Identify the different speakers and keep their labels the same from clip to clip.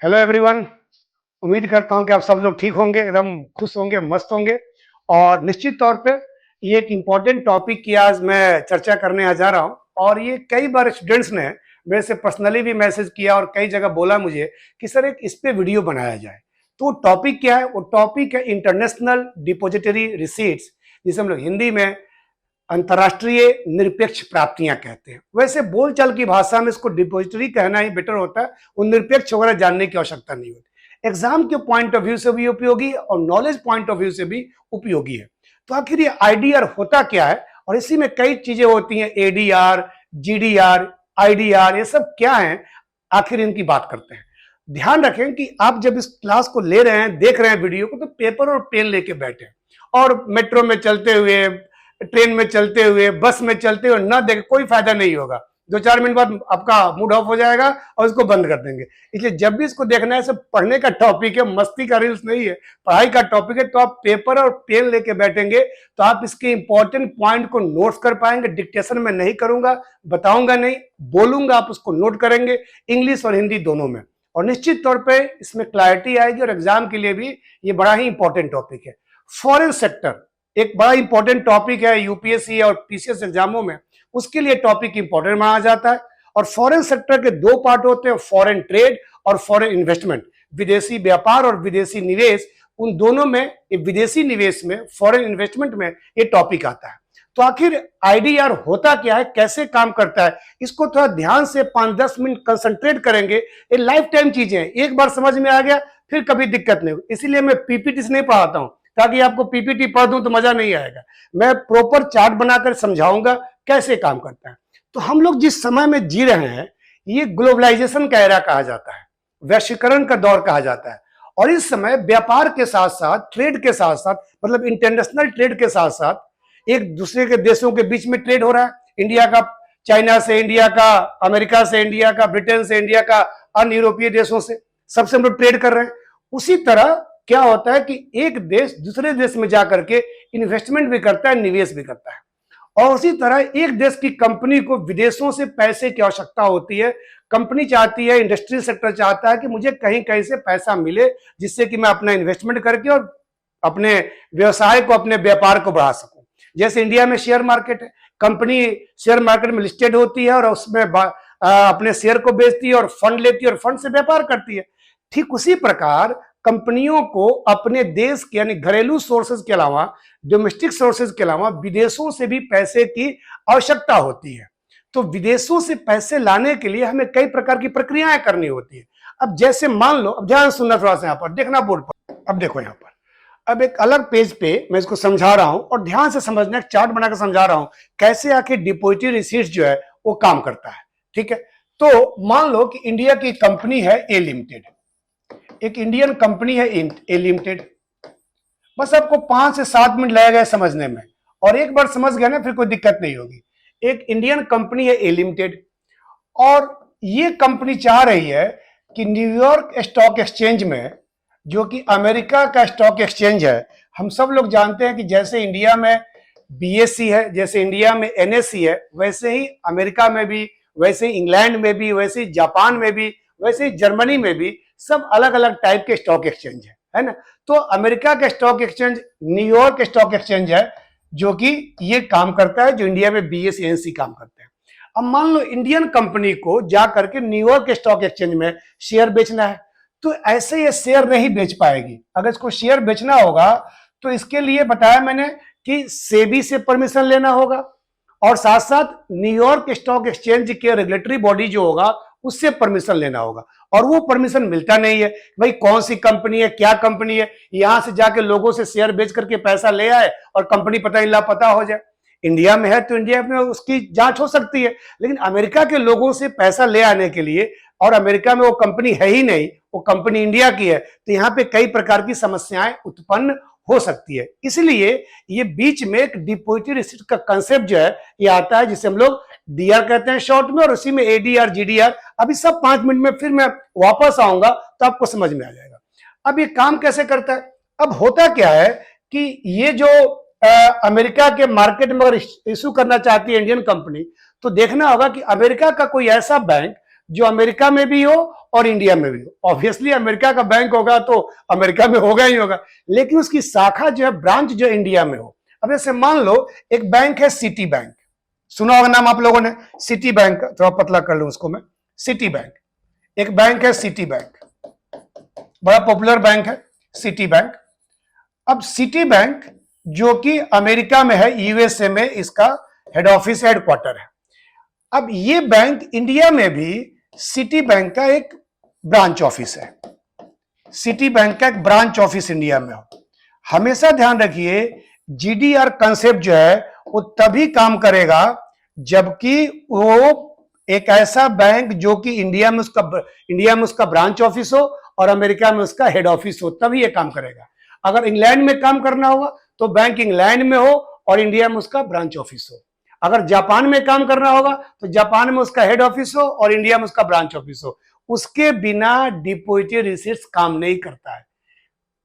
Speaker 1: Hello everyone. उम्मीद करता हूं कि आप सब लोग ठीक होंगे, एकदम खुश होंगे, मस्त होंगे। और निश्चित तौर पे ये एक इम्पॉर्टेंट टॉपिक की आज मैं चर्चा करने आ जा रहा हूं। और ये कई बार स्टूडेंट्स ने मेरे से पर्सनली भी मैसेज किया और कई जगह बोला मुझे कि सर एक इस पे वीडियो बनाया जाए। तो टॉपिक क्या है? वो टॉपिक है इंटरनेशनल डिपॉजिटरी रिसीट्स, जिसे हम लोग हिंदी में अंतर्राष्ट्रीय निरपेक्ष प्राप्तियां कहते हैं। वैसे बोलचाल की भाषा में इसको डिपॉजिटरी कहना ही बेटर होता है, वो निरपेक्ष वगैरह जानने की आवश्यकता नहीं होती। एग्जाम के पॉइंट ऑफ व्यू से भी उपयोगी है और नॉलेज पॉइंट ऑफ व्यू से भी उपयोगी है। तो आखिर ये आईडीआर होता क्या है, और इसी में कई चीजें होती हैं, एडीआर, जीडीआर, आईडीआर, ये सब क्या है, आखिर इनकी बात करते हैं। ध्यान रखें कि आप जब इस क्लास को ले रहे हैं, देख रहे हैं वीडियो को, तो पेपर और पेन लेके बैठे, और मेट्रो में चलते हुए, ट्रेन में चलते हुए, बस में चलते हुए ना देखें, कोई फायदा नहीं होगा। 2-4 मिनट बाद आपका मूड ऑफ हो जाएगा और इसको बंद कर देंगे। इसलिए जब भी इसको देखना है, सब पढ़ने का टॉपिक है, मस्ती का रील्स नहीं है, पढ़ाई का टॉपिक है। तो आप पेपर और पेन लेके बैठेंगे तो आप इसके इंपॉर्टेंट पॉइंट को नोट्स कर पाएंगे। डिक्टेशन में नहीं करूंगा, बताऊंगा नहीं, बोलूंगा, आप उसको नोट करेंगे, इंग्लिश और हिंदी दोनों में। और निश्चित तौर पर इसमें क्लैरिटी आएगी और एग्जाम के लिए भी ये बड़ा ही इंपॉर्टेंट टॉपिक है। फॉरेन सेक्टर एक बड़ा इंपॉर्टेंट टॉपिक है यूपीएससी और पीसीएस एग्जामों में, उसके लिए टॉपिक इंपॉर्टेंट माना जाता है। और फॉरेन सेक्टर के दो पार्ट होते हैं, फॉरेन ट्रेड और फॉरेन इन्वेस्टमेंट, विदेशी व्यापार और विदेशी निवेश। उन दोनों में, विदेशी निवेश में, फॉरेन इन्वेस्टमेंट में ये टॉपिक आता है। तो आखिर आईडीआर होता क्या है, कैसे काम करता है, इसको थोड़ा ध्यान से 5-10 मिनट कंसंट्रेट करेंगे। ये लाइफ टाइम चीजें हैं, एक बार समझ में आ गया फिर कभी दिक्कत नहीं होगी। इसीलिए मैं पीपीटी से नहीं पढ़ाता हूं, ताकि आपको पीपीटी पढ़ दूं तो मजा नहीं आएगा। मैं प्रॉपर चार्ट बनाकर समझाऊंगा कैसे काम करता है। तो हम लोग जिस समय में जी रहे हैं, ये ग्लोबलाइजेशन का एरा कहा जाता है, वैश्वीकरण का दौर कहा जाता है। और इस समय व्यापार के साथ साथ, ट्रेड के साथ साथ, मतलब इंटरनेशनल ट्रेड के साथ साथ एक दूसरे के देशों के बीच में ट्रेड हो रहा है। इंडिया का चाइना से, इंडिया का अमेरिका से, इंडिया का ब्रिटेन से, इंडिया का अन्य यूरोपीय देशों से, सबसे हम लोग ट्रेड कर रहे हैं। उसी तरह क्या होता है कि एक देश दूसरे देश में जाकर के इन्वेस्टमेंट भी करता है, निवेश भी करता है। और उसी तरह एक देश की कंपनी को विदेशों से पैसे की आवश्यकता होती है। कंपनी चाहती है, इंडस्ट्रियल सेक्टर चाहता है कि मुझे कहीं कहीं से पैसा मिले, जिससे कि मैं अपना इन्वेस्टमेंट करके और अपने व्यवसाय को, अपने व्यापार को बढ़ा सकूं। जैसे इंडिया में शेयर मार्केट है, कंपनी शेयर मार्केट में लिस्टेड होती है और उसमें अपने शेयर को बेचती है और फंड लेती है और फंड से व्यापार करती है। ठीक उसी प्रकार कंपनियों को अपने देश के, यानी घरेलू सोर्सेज के अलावा, डोमेस्टिक सोर्सेज के अलावा, विदेशों से भी पैसे की आवश्यकता होती है। तो विदेशों से पैसे लाने के लिए हमें कई प्रकार की प्रक्रियाएं करनी होती है। अब जैसे मान लो, अब ध्यान सुनना थोड़ा सा, यहाँ पर देखना बोर्ड पर, अब देखो यहाँ पर, अब एक अलग पेज पे मैं इसको समझा रहा हूं और ध्यान से समझना, एक चार्ट बनाकर समझा रहा हूं कैसे आखिर डिपॉजिटरी रिसीट्स जो है वो काम करता है। ठीक है, तो मान लो कि इंडिया की कंपनी है ए लिमिटेड, एक इंडियन कंपनी है ए लिमिटेड। बस आपको 5 से 7 मिनट लगेगा समझने में, और एक बार समझ गए ना फिर कोई दिक्कत नहीं होगी। एक इंडियन कंपनी है ए लिमिटेड, और ये कंपनी चाह रही है कि न्यूयॉर्क स्टॉक एक्सचेंज में, जो कि अमेरिका का स्टॉक एक्सचेंज है, हम सब लोग जानते हैं कि जैसे इंडिया में बीएससी है, जैसे इंडिया में एनएससी है, वैसे ही अमेरिका में भी, वैसे ही इंग्लैंड में भी, वैसे ही जापान में भी, वैसे ही जर्मनी में भी, सब अलग अलग टाइप के स्टॉक एक्सचेंज है ना। तो अमेरिका का stock exchange New York stock exchange है, जो कि ये काम करता है, जो इंडिया में बीएससी एनएससी काम करते हैं। अब मान लो इंडियन कंपनी को जा करके न्यूयॉर्क स्टॉक एक्सचेंज में शेयर बेचना है, तो ऐसे ये शेयर नहीं बेच पाएगी। अगर इसको शेयर बेचना होगा तो इसके लिए बताया मैंने कि सेबी से परमिशन लेना होगा, और साथ साथ न्यूयॉर्क स्टॉक एक्सचेंज के रेगुलेटरी बॉडी जो होगा उससे परमिशन लेना होगा, और वो परमिशन मिलता नहीं है। भाई कौन सी कंपनी है, क्या कंपनी है, यहां से जाके लोगों से शेयर बेच करके पैसा ले आए और कंपनी पता नहीं लापता हो जाए। इंडिया में है तो इंडिया में उसकी जांच हो सकती है, लेकिन अमेरिका के लोगों से पैसा ले आने के लिए, और अमेरिका में वो कंपनी है ही नहीं, वो कंपनी इंडिया की है, तो यहाँ पे कई प्रकार की समस्याएं उत्पन्न हो सकती है। इसलिए ये बीच में एक डिपॉजिटरी रिसीट का कंसेप्ट जो है ये आता है, जिसे हम लोग डीआर कहते हैं शॉर्ट में, और उसी में एडीआर, जीडीआर। अभी सब 5 मिनट में फिर मैं वापस आऊंगा तो आपको समझ में आ जाएगा। अब ये काम कैसे करता है? अब होता क्या है कि ये जो अमेरिका के मार्केट में अगर इश्यू करना चाहती है इंडियन कंपनी, तो देखना होगा कि अमेरिका का कोई ऐसा बैंक जो अमेरिका में भी हो और इंडिया में भी हो। ऑब्वियसली अमेरिका का बैंक होगा तो अमेरिका में होगा ही होगा, लेकिन उसकी शाखा जो है, ब्रांच जो इंडिया में हो। अब जैसे मान लो एक बैंक है सिटी बैंक, सुना होगा नाम आप लोगों ने, सिटी बैंक, थोड़ा पतला कर लूं उसको मैं, सिटी बैंक। एक बैंक है सिटी बैंक, बड़ा पॉपुलर बैंक है सिटी बैंक। अब सिटी बैंक जो कि अमेरिका में है, यूएसए में इसका हेड ऑफिस, हेडक्वार्टर है। अब ये बैंक इंडिया में भी सिटी बैंक का एक ब्रांच ऑफिस है, सिटी बैंक का एक ब्रांच ऑफिस इंडिया में हो। हमेशा ध्यान रखिए जीडीआर कंसेप्ट जो है वो तभी काम करेगा जबकि वो एक ऐसा बैंक जो कि इंडिया में उसका ब्रांच ऑफिस हो और अमेरिका में उसका हेड ऑफिस हो, तभी ये काम करेगा। अगर इंग्लैंड में काम करना होगा तो बैंक इंग्लैंड में हो और इंडिया में उसका ब्रांच ऑफिस हो। अगर जापान में काम करना होगा तो जापान में उसका हेड ऑफिस हो और इंडिया में उसका ब्रांच ऑफिस हो। उसके बिना डिपॉजिटरी रिसीट्स काम नहीं करता है।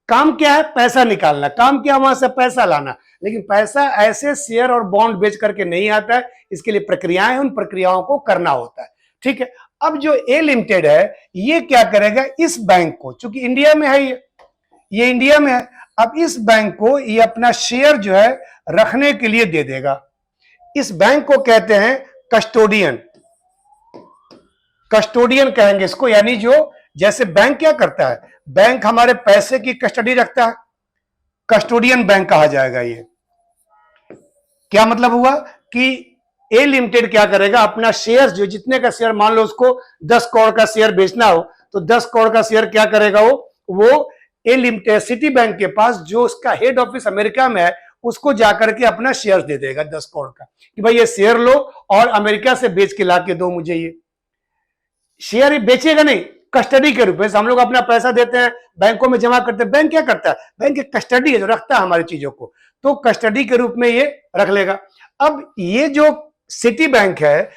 Speaker 1: काम क्या है? पैसा निकालना। काम क्या? वहां से पैसा लाना। लेकिन पैसा ऐसे शेयर और बॉन्ड बेच करके नहीं आता है, इसके लिए प्रक्रियाएं, उन प्रक्रियाओं को करना होता है। ठीक है। अब जो ए लिमिटेड है ये क्या करेगा, इस बैंक को, चूंकि इंडिया में है, ये इंडिया में है, अब इस बैंक को ये अपना शेयर जो है रखने के लिए दे देगा। इस बैंक को कहते हैं कस्टोडियन, कस्टोडियन कहेंगे इसको। यानी जो, जैसे बैंक क्या करता है, बैंक हमारे पैसे की कस्टडी रखता है, कस्टोडियन बैंक कहा जाएगा। ये क्या मतलब हुआ कि ए लिमिटेड क्या करेगा, अपना शेयर जो, जितने का शेयर, मान लो उसको 10 करोड़ का शेयर बेचना हो तो 10 करोड़ का शेयर क्या करेगा, वो ए लिमिटेड सिटी बैंक के पास जो उसका हेड ऑफिस अमेरिका में है उसको जाकर के अपना शेयर दे देगा 10 करोड़ का, कि भाई ये शेयर लो और अमेरिका से बेच के ला के दो मुझे। ये शेयर बेचेगा नहीं, कस्टडी के रूप में। हम लोग अपना पैसा देते हैं, बैंकों में जमा करते हैं, बैंक क्या करता है, बैंक एक कस्टडी है जो रखता है हमारी चीजों को, तो कस्टडी के रूप में ये रख लेगा। अब ये जो सिटी बैंक है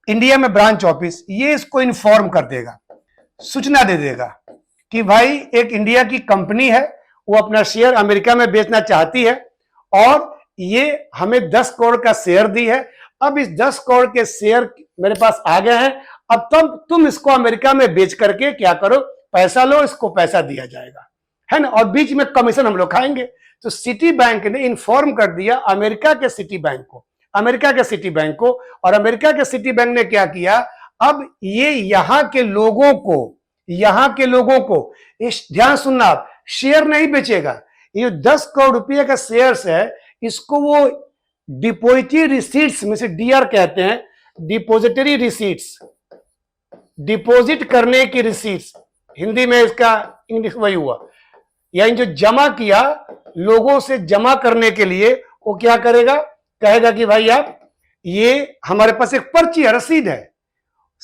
Speaker 1: इंडिया में ब्रांच ऑफिस, ये इसको इन्फॉर्म कर देगा, सूचना दे देगा कि भाई एक इंडिया की कंपनी है, वो अपना शेयर अमेरिका में बेचना चाहती है और ये हमें 10 करोड़ का शेयर दी है। अब इस 10 करोड़ के शेयर मेरे पास आ गए हैं, अब तुम इसको अमेरिका में बेच करके क्या करो, पैसा लो, इसको पैसा दिया जाएगा, है ना, और बीच में कमीशन हम लोग खाएंगे। तो सिटी बैंक ने इन्फॉर्म कर दिया अमेरिका के सिटी बैंक को, अमेरिका के सिटी बैंक को, और अमेरिका के सिटी बैंक ने क्या किया, अब ये यहां के लोगों को ध्यान सुनना आप, शेयर नहीं बेचेगा। ये 10 करोड़ रुपए का शेयर्स है, इसको वो डिपॉजिटरी रिसीट्स में से, डीआर कहते हैं, डिपॉजिटरी रिसीट्स, डिपॉजिट करने की रिसीट्स, हिंदी में इसका इंग्लिश वही हुआ, यानी जो जमा किया, लोगों से जमा करने के लिए वो क्या करेगा, कहेगा कि भाई आप, ये हमारे पास एक पर्ची है, रसीद है,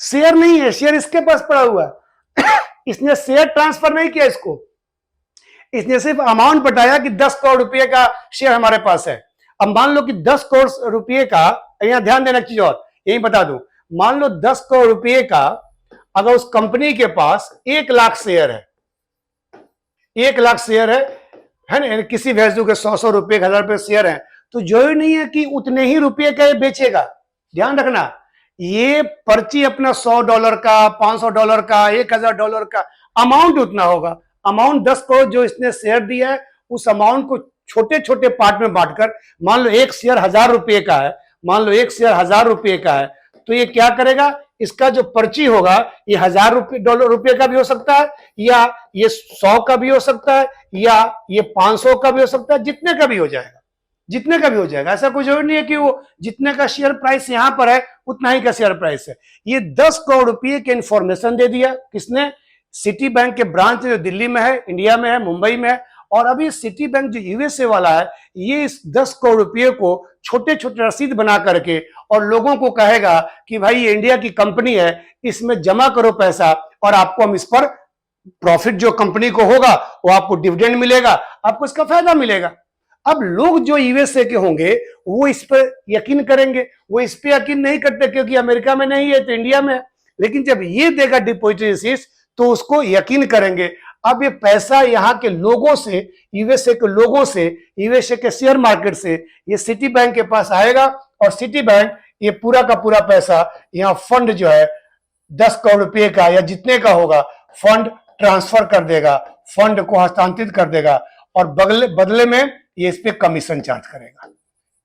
Speaker 1: शेयर नहीं है, शेयर इसके पास पड़ा हुआ है इसने शेयर ट्रांसफर नहीं किया, इसने सिर्फ अमाउंट बताया कि 10 करोड़ रुपए का शेयर हमारे पास है। अब मान लो कि 10 करोड़ रुपए का, यहां ध्यान देना चीज और यही बता दूं, मान लो 10 करोड़ रुपए का अगर उस कंपनी के पास 1 लाख शेयर है, 1 लाख शेयर है ना, किसी वैल्यू के 100 रुपए, 1000 रुपए शेयर है, तो जरूरी नहीं है कि उतने ही रुपए का ये बेचेगा। ध्यान रखना, ये पर्ची अपना $100 का, $500 का, $1000 का अमाउंट उतना होगा। अमाउंट 10 करोड़ जो इसने शेयर दिया है, उस अमाउंट को छोटे छोटे पार्ट में बांटकर, मान लो एक शेयर 1000 रुपए का है, मान लो एक शेयर 1000 रुपए का है, तो ये क्या करेगा, इसका जो पर्ची होगा ये $1000 का भी हो सकता है, या ये 100 का भी हो सकता है, या ये 500 का भी हो सकता है, जितने का भी हो जाएगा, जितने का भी हो जाएगा। ऐसा कोई जरूरी नहीं है कि वो जितने का शेयर प्राइस यहां पर है उतना ही का शेयर प्राइस है। ये 10 करोड़ रुपए के इंफॉर्मेशन दे दिया किसने, सिटी बैंक के ब्रांच जो दिल्ली में है, इंडिया में है, मुंबई में है, और अभी सिटी बैंक जो यूएसए वाला है, ये इस 10 करोड़ रुपए को छोटे छोटे रसीद बना करके और लोगों को कहेगा कि भाई ये इंडिया की कंपनी है, इसमें जमा करो पैसा और आपको हम इस पर प्रॉफिट जो कंपनी को होगा वो आपको डिविडेंड मिलेगा, आपको इसका फायदा मिलेगा। अब लोग जो यूएसए के होंगे वो इस पर यकीन करेंगे, वो इस पर यकीन नहीं करते क्योंकि अमेरिका में नहीं है तो इंडिया में है, लेकिन जब ये देगा डिपॉजिटरी रिसीट्स तो उसको यकीन करेंगे। अब ये पैसा यहाँ के लोगों से, यूएसए के लोगों से, यूएसए के शेयर मार्केट से ये सिटी बैंक के पास आएगा और सिटी बैंक ये पूरा का पूरा पैसा यहाँ फंड जो है 10 करोड़ रुपए का या जितने का होगा फंड ट्रांसफर कर देगा, फंड को हस्तांतरित कर देगा और बदले बदले में ये इस पे कमीशन चार्ज करेगा।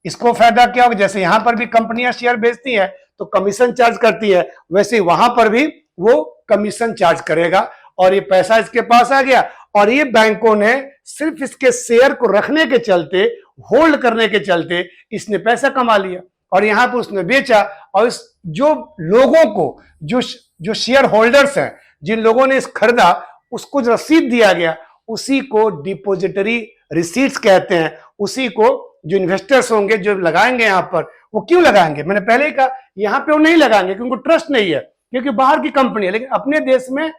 Speaker 1: इसको फायदा क्या होगा, जैसे यहां पर भी कंपनियां शेयर बेचती हैं तो कमीशन चार्ज करती है, वैसे ही वहां पर भी वो कमीशन चार्ज करेगा और ये पैसा इसके पास आ गया और ये बैंकों ने सिर्फ इसके शेयर को रखने के चलते, होल्ड करने के चलते इसने पैसा कमा लिया और यहां पर उसने बेचा और इस जो लोगों को, जो शेयर होल्डर्स हैं, जिन लोगों ने इस खरीदा, उसको जो रसीद दिया गया उसी को डिपोजिटरी रिसीट्स कहते हैं। उसी को जो इन्वेस्टर्स होंगे, जो लगाएंगे यहां पर, वो क्यों लगाएंगे, मैंने पहले ही कहा यहां पे वो नहीं लगाएंगे क्योंकि उनको ट्रस्ट नहीं है, क्योंकि बाहर की कंपनी है, लेकिन अपने देश में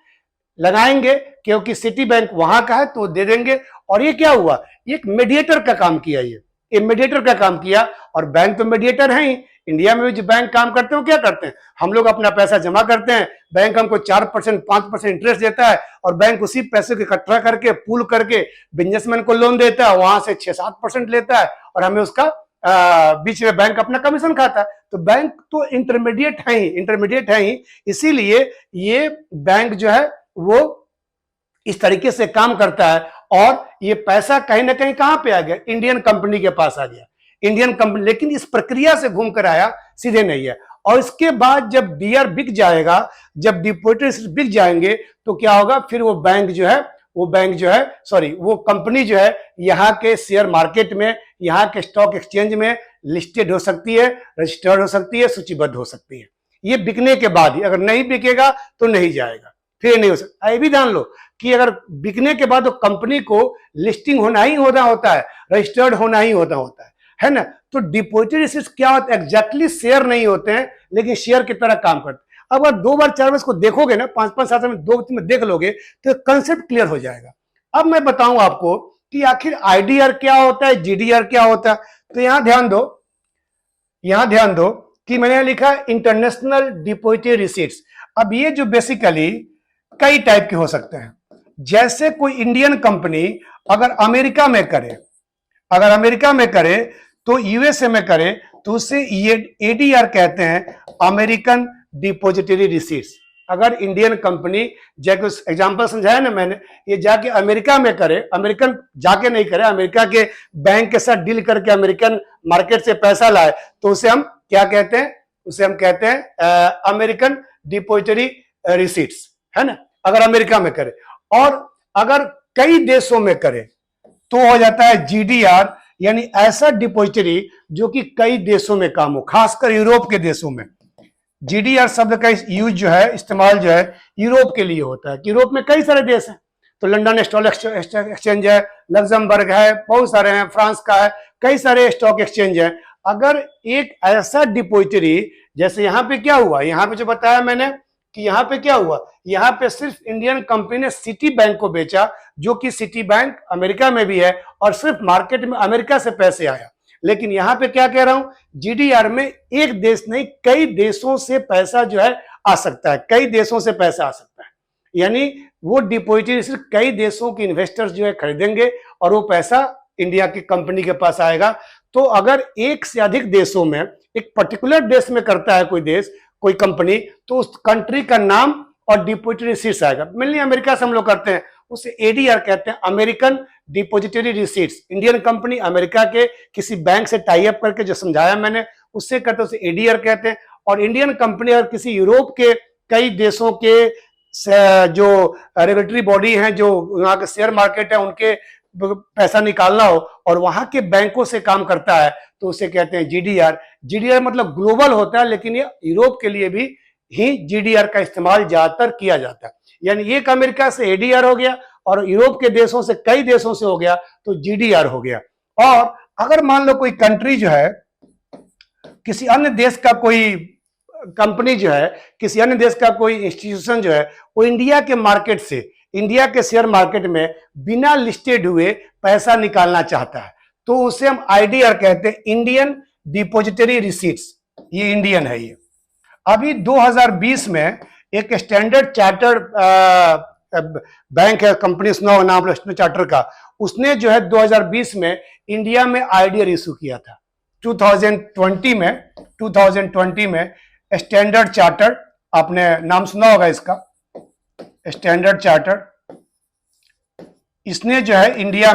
Speaker 1: लगाएंगे क्योंकि सिटी बैंक वहां का है तो दे देंगे। और ये क्या हुआ, ये एक मीडिएटर का काम किया, ये मीडिएटर का काम किया और बैंक तो मीडिएटर है ही। इंडिया में भी जो बैंक काम करते हैं वो क्या करते हैं, हम लोग अपना पैसा जमा करते हैं, बैंक हमको 4% 5% इंटरेस्ट देता है और बैंक उसी पैसे को इकट्ठा करके पूल करके बिजनेसमैन को लोन देता है, वहां से 6-7% लेता है और हमें उसका बीच में बैंक अपना कमीशन खाता है। तो बैंक तो इंटरमीडिएट है ही, इसीलिए ये बैंक जो है वो इस तरीके से काम करता है और ये पैसा कहीं ना कहीं कहां पे आ गया, इंडियन कंपनी के पास आ गया, इंडियन कंपनी, लेकिन इस प्रक्रिया से घूम कर आया, सीधे नहीं है। और इसके बाद जब डीआर बिक जाएगा, जब डिपोजिटरी बिक जाएंगे तो क्या होगा, फिर वो कंपनी जो है यहाँ के शेयर मार्केट में, यहाँ के स्टॉक एक्सचेंज में लिस्टेड हो सकती है, रजिस्टर्ड हो सकती है, सूचीबद्ध हो सकती है। ये बिकने के बाद ही, अगर नहीं बिकेगा तो नहीं जाएगा, फिर नहीं हो सकता। ये भी ध्यान लो कि अगर बिकने के बाद तो कंपनी को लिस्टिंग होना ही होता है, रजिस्टर्ड होना ही होता है ना। तो डिपोजिटरी रिसीट्स क्या होता है, एग्जैक्टली शेयर नहीं होते हैं लेकिन शेयर की तरह काम करते हैं। अब अगर 2 बार 4 बार इसको देखोगे ना, 5-5 7 में 2 में देख लोगे तो कंसेप्ट क्लियर हो जाएगा। अब मैं बताऊं आपको कि आखिर आईडीआर क्या होता है, जीडीआर क्या होता है। तो यहां ध्यान दो कि मैंने लिखा इंटरनेशनल डिपोजिटरी रिसीट्स। अब ये जो बेसिकली कई टाइप के हो सकते हैं, जैसे कोई इंडियन कंपनी अगर अमेरिका में करे तो यूएसए में करे तो उसे एडीआर कहते हैं, अमेरिकन डिपोजिटरी रिसीट्स। अगर इंडियन कंपनी, जैसे एग्जांपल समझाया ना मैंने, ये जाके अमेरिका में करे, अमेरिकन जाके नहीं करे, अमेरिका के बैंक के साथ डील करके अमेरिकन मार्केट से पैसा लाए तो उसे हम क्या कहते हैं, उसे हम कहते हैं अमेरिकन डिपोजिटरी रिसीट्स, है ना, अगर अमेरिका में करे। और अगर कई देशों में करे तो हो जाता है जीडीआर, यानी ऐसा डिपोजिटरी जो कि कई देशों में काम हो, खासकर यूरोप के देशों में। जीडीआर शब्द का यूज जो है, इस्तेमाल जो है यूरोप के लिए होता है कि यूरोप में कई सारे देश हैं, तो लंदन स्टॉक एक्सचेंज है, लग्जमबर्ग है, बहुत सारे हैं, फ्रांस का है, कई सारे स्टॉक एक्सचेंज है। अगर एक ऐसा डिपोजिटरी, जैसे यहां पे क्या हुआ, यहां पे जो बताया मैंने कि यहां पे क्या हुआ, यहां पे सिर्फ इंडियन कंपनी ने सिटी बैंक को बेचा, जो कि सिटी बैंक अमेरिका में भी है और सिर्फ मार्केट में अमेरिका से पैसे आया। लेकिन यहां पे क्या कह रहा हूं, जीडीआर में एक देश नहीं, कई देशों से पैसा जो है आ सकता है, कई देशों से पैसा आ सकता है। यानी वो डिपोजिटरी सिर्फ कई देशों के इन्वेस्टर्स जो है खरीदेंगे और वो पैसा इंडिया की कंपनी के पास आएगा। तो अगर एक से अधिक देशों में, एक पर्टिकुलर देश में करता है कोई देश, कोई कंपनी, तो उस कंट्री का नाम और डिपोजिटरी रिसीट्स आएगा। मेनली अमेरिका से हम लोग करते हैं, उसे एडीआर कहते हैं, American depository receipts. Indian company America के किसी बैंक से टाई अप करके, जो समझाया मैंने, उससे करते हैं, उसे एडीआर कहते हैं। और इंडियन कंपनी अगर किसी यूरोप के कई देशों के जो रेगुलेटरी बॉडी हैं, जो वहां के शेयर मार्केट है, उनके पैसा निकालना हो और वहां के बैंकों से काम करता है तो उसे कहते हैं जीडीआर। जीडीआर मतलब ग्लोबल होता है, लेकिन ये यूरोप के लिए भी ही जीडीआर का इस्तेमाल ज्यादातर किया जाता है। यानी एक अमेरिका से एडीआर हो गया और यूरोप के देशों से, कई देशों से हो गया तो जीडीआर हो गया। और अगर मान लो कोई कंट्री जो है, किसी अन्य देश का कोई कंपनी जो है, किसी अन्य देश का कोई इंस्टीट्यूशन जो है, वो इंडिया के मार्केट से, इंडिया के शेयर मार्केट में बिना लिस्टेड हुए पैसा निकालना चाहता है तो उसे हम आईडीआर कहते हैं, इंडियन डिपोजिटरी रिसीट्स। ये इंडियन है। ये अभी 2020 में एक स्टैंडर्ड चार्टर्ड बैंक है, कंपनी सुना नाम स्टैंडर्ड चार्टर का, उसने जो है 2020 में इंडिया में आईडीआर इशू किया था। 2020 में स्टैंडर्ड चार्टर्ड आपने नाम सुना होगा इसका, स्टैंडर्ड चार्टर्ड। इसने जो है इंडिया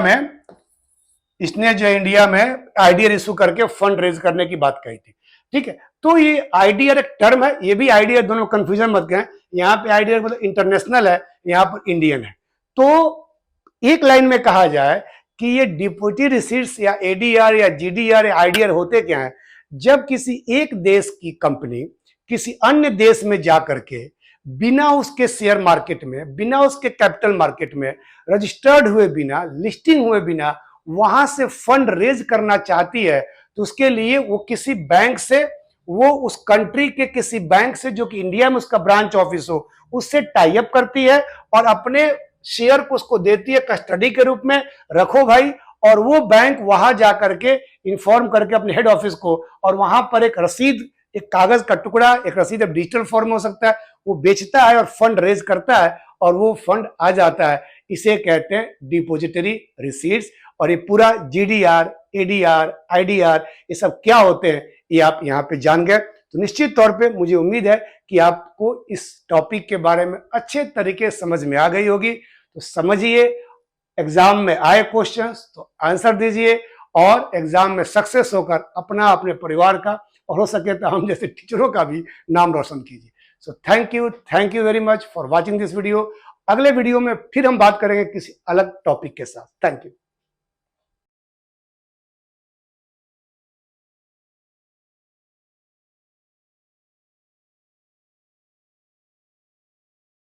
Speaker 1: में आईडीआर इशू करके फंड रेज करने की बात कही थी। ठीक है, तो ये आईडीआर एक टर्म है, ये भी आईडीआर, दोनों कंफ्यूजन मत करें। यहाँ पे आईडीआर मतलब इंटरनेशनल है, यहाँ पर इंडियन है। तो एक लाइन में कहा जाए कि ये डिपॉजिट रिसीट्स या एडीआर या जीडीआर या आईडीआर होते क्या है? जब किसी एक देश की कंपनी किसी अन्य देश में जाकर के बिना उसके शेयर मार्केट में, बिना उसके कैपिटल मार्केट में रजिस्टर्ड हुए बिना, लिस्टिंग हुए बिना वहां से फंड रेज करना चाहती है, तो उसके लिए वो किसी बैंक से, वो उस कंट्री के किसी बैंक से जो कि इंडिया में उसका ब्रांच ऑफिस हो, उससे टाई अप करती है और अपने शेयर को उसको देती है कस्टडी के रूप में, रखो भाई। और वो बैंक वहां जाकर के इन्फॉर्म करके अपने हेड ऑफिस को, और वहां पर एक रसीद, एक कागज का टुकड़ा, एक रसीद डिजिटल फॉर्म हो सकता है, वो बेचता है और फंड रेज करता है और वो फंड आ जाता है। इसे कहते हैं डिपॉजिटरी रिसीट्स। और ये पूरा जीडीआर, एडीआर, आईडीआर, ये सब क्या होते हैं ये आप यहाँ पे जान गए। तो निश्चित तौर पे मुझे उम्मीद है कि आपको इस टॉपिक के बारे में अच्छे तरीके से समझ में आ गई होगी। तो समझिए, एग्जाम में आए क्वेश्चंस तो आंसर दीजिए, और एग्जाम में सक्सेस होकर अपना, अपने परिवार का, और हो सके तो हम जैसे टीचरों का भी नाम रोशन कीजिए। So thank you very much for watching this video. अगले वीडियो में फिर हम बात करेंगे किसी अलग टॉपिक के साथ। Thank you.